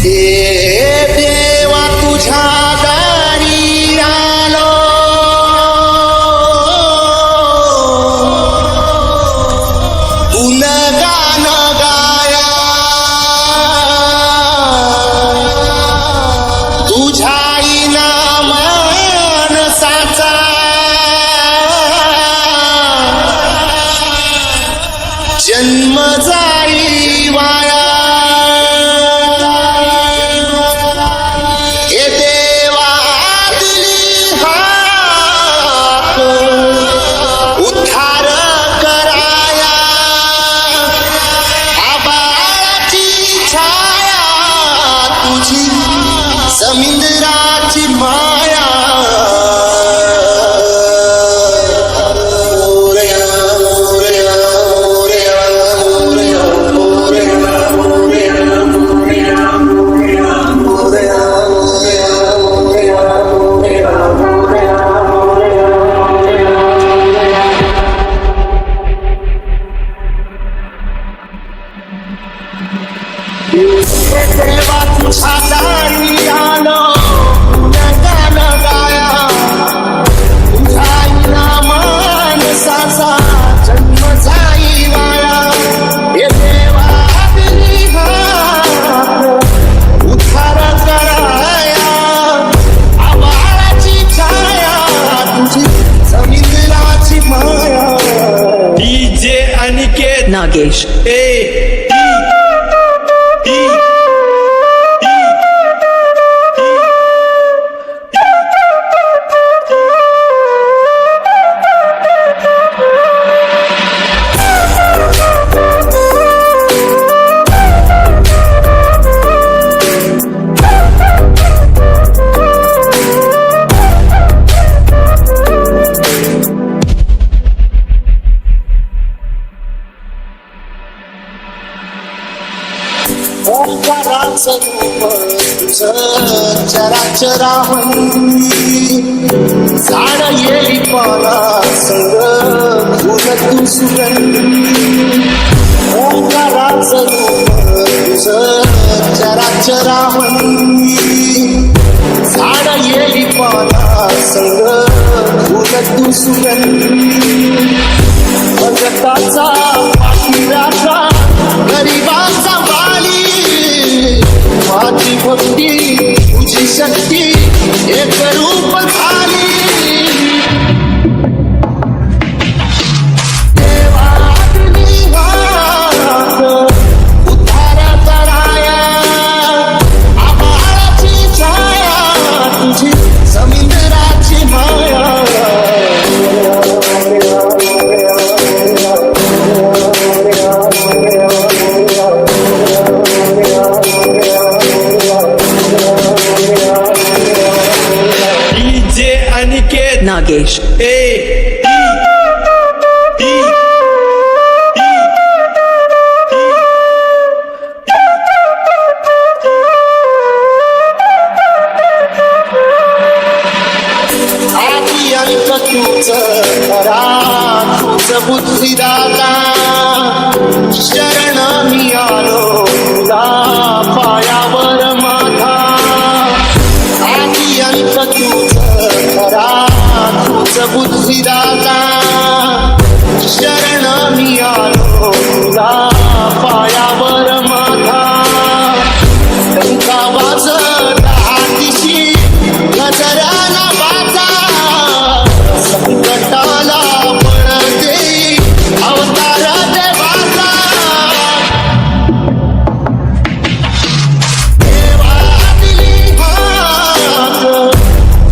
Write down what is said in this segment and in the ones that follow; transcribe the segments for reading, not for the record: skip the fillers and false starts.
देवा तुझ्या दारी आलो, गुणगान गाया तुझ्या मानसाचा जन्म जाई वाया. हे देवा दिली हाक उद्धार कराया, आबाळाची छाया तुझी समुद्राची माया. देवा तुझ्या दारी आलो, गुणगान गाया तुझ्या मानसाचा जन्म जाई वाया. हे देवा दिली हाक उद्धार कराया, आबाळाची छाया तुझी समुद्राची माया. डीजे अनिकेत नागेश ओंकाराचं रूप तुझं चराचराहून, झाड येई पाला संग फुल तू सुगंधी. ओंकाराचं रूप तुझं चराचराहून, झाड येई पाला संग फुल तू सुगंधी. भगताचा पाठीराखा गरिबाचा वाली, माझी भक्ती तुझी शक्ती एक रूप झाली. देवा दिली हाक उद्धार कराया, आबाळाची छाया तुझी समुद्राची माया. डीजे अनिकेत नागेश आदी अंक तुझं खरा तुझं बुद्धिदाता, शरण मी आलो तुला पायावर माझा. आदी अंक तुझं खरा तुझं बुद्धिदाता, शरण मी आलो तुला पायावर माझा. टंका वाजला दिशी नजराला बाजा, संकटाला पण देई अवतार देवाचा. देवा दिली हाक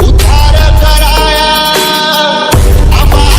उद्धार कराया, आबाळाची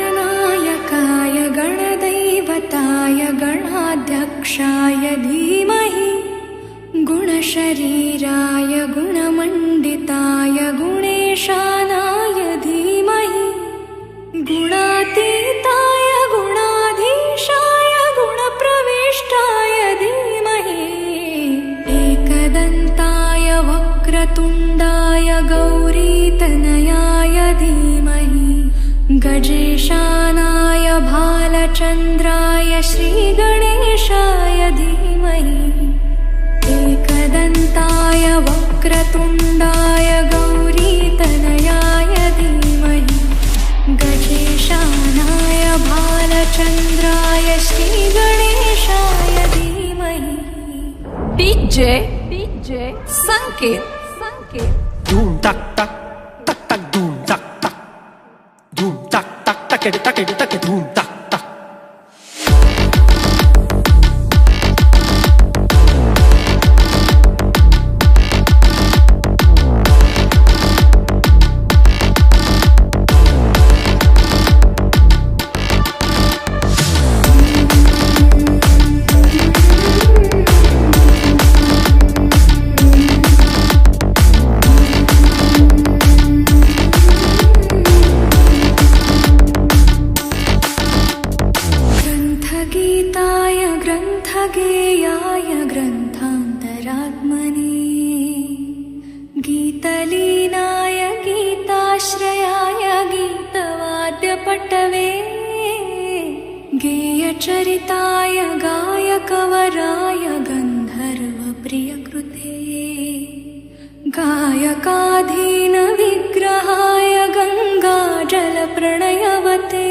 गणनायकाय गणदैवताय गणाध्यक्षाय धीमहि गुणशरीराय गुणमण्डिताय गुणेशानाय धीमहि गुणातीताय गुणाधीशाय गुणप्रविष्टाय धीमहि एकदन्ताय वक्रतुण्डाय गौरीतनयाय धीमहि गजेशानाय भालचन्द्राय श्रीगणेशाय धीमहि एकदन्ताय वक्रतुण्डाय गौरीतनयाय धीमहि गजेशानाय भालचन्द्राय श्रीगणेशाय धीमहि डीजे संकेत Doom tak tak tak tak doom tak tak doom tak tak tak tak tak doom tak tak. ग्रन्थगीताय ग्रन्थगेयाय ग्रन्थान्तरात्मने गीतलीनाय गीताश्रयाय गीतवाद्यपटवे गेयचरिताय गायकवराय गन्धर्वप्रियकृते गायकाधीनविग्रहाय गङ्गाजलप्रणयवते